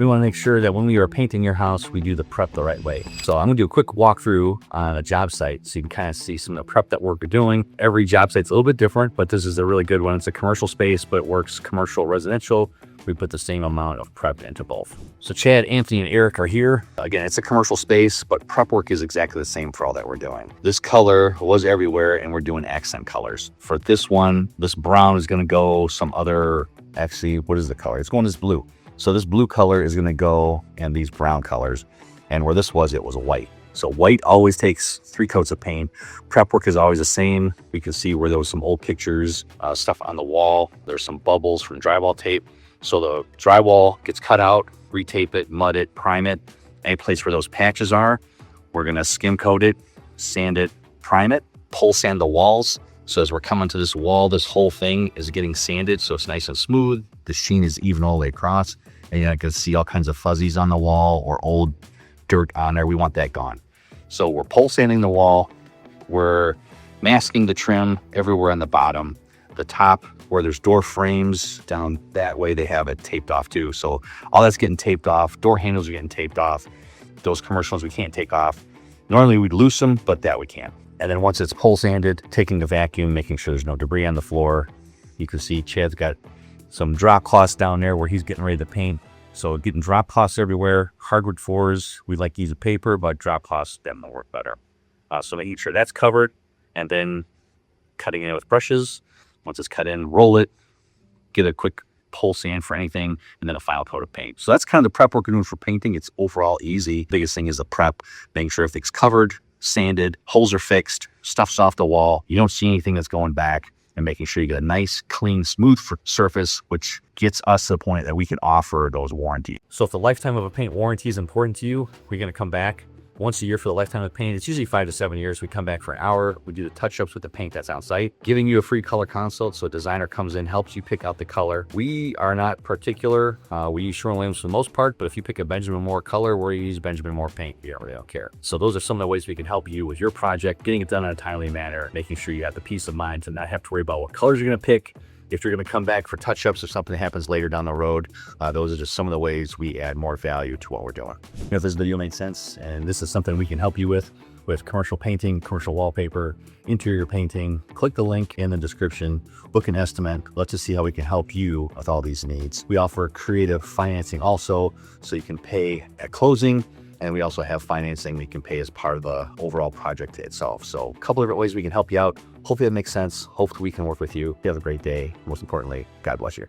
We want to make sure that when we are painting your house, we do the prep the right way. So I'm gonna do a quick walkthrough on a job site so you can kind of see some of the prep that we're doing. Every job site's a little bit different, but this is a really good one. It's a commercial space, but it works commercial, residential. We put the same amount of prep into both. So Chad, Anthony, and Eric are here. Again, it's a commercial space, but prep work is exactly the same for all that we're doing. This color was everywhere, and we're doing accent colors. For this one, this brown is gonna go some other, actually, what is the color? It's going this blue. So this blue color is gonna go in these brown colors. And where this was, it was white. So white always takes 3 coats of paint. Prep work is always the same. We can see where there was some old pictures, stuff on the wall. There's some bubbles from drywall tape. So the drywall gets cut out, retape it, mud it, prime it. Any place where those patches are, we're gonna skim coat it, sand it, prime it, pole sand the walls. So as we're coming to this wall, this whole thing is getting sanded so it's nice and smooth. The sheen is even all the way across. And you can see all kinds of fuzzies on the wall or old dirt on there. We want that gone. So we're pole sanding the wall. We're masking the trim everywhere on the bottom. The top, where there's door frames down that way, they have it taped off too. So all that's getting taped off. Door handles are getting taped off. Those commercial ones we can't take off. Normally we'd loose them, but that we can't. And then once it's pole sanded, taking the vacuum, making sure there's no debris on the floor. You can see Chad's got some drop cloths down there where he's getting ready to paint. So getting drop cloths everywhere. Hardwood floors, we like to use a paper, but drop cloths, them will work better. So making sure that's covered and then cutting it with brushes. Once it's cut in, roll it, get a quick pole sand for anything, and then a final coat of paint. So that's kind of the prep work we're doing for painting. It's overall easy. Biggest thing is the prep, making sure everything's covered, sanded, holes are fixed, stuff's off the wall. You don't see anything that's going back, and making sure you get a nice, clean, smooth surface, which gets us to the point that we can offer those warranties. So if the lifetime of a paint warranty is important to you, we're gonna come back once a year for the lifetime of paint. It's usually 5 to 7 years. We come back for an hour. We do the touch-ups with the paint that's on site, giving you a free color consult. So a designer comes in, helps you pick out the color. We are not particular. We use Sherwin-Williams for the most part, but if you pick a Benjamin Moore color, we use Benjamin Moore paint. We really don't care. So those are some of the ways we can help you with your project, getting it done in a timely manner, making sure you have the peace of mind to not have to worry about what colors you're going to pick. If you're going to come back for touch-ups or something that happens later down the road, those are just some of the ways we add more value to what we're doing. If this video made sense and this is something we can help you with commercial painting, commercial wallpaper, interior painting, click the link in the description, book an estimate. Let's just see how we can help you with all these needs. We offer creative financing also, so you can pay at closing. And we also have financing we can pay as part of the overall project itself. So a couple of different ways we can help you out. Hopefully that makes sense. Hopefully we can work with you. You have a great day. Most importantly, God bless you.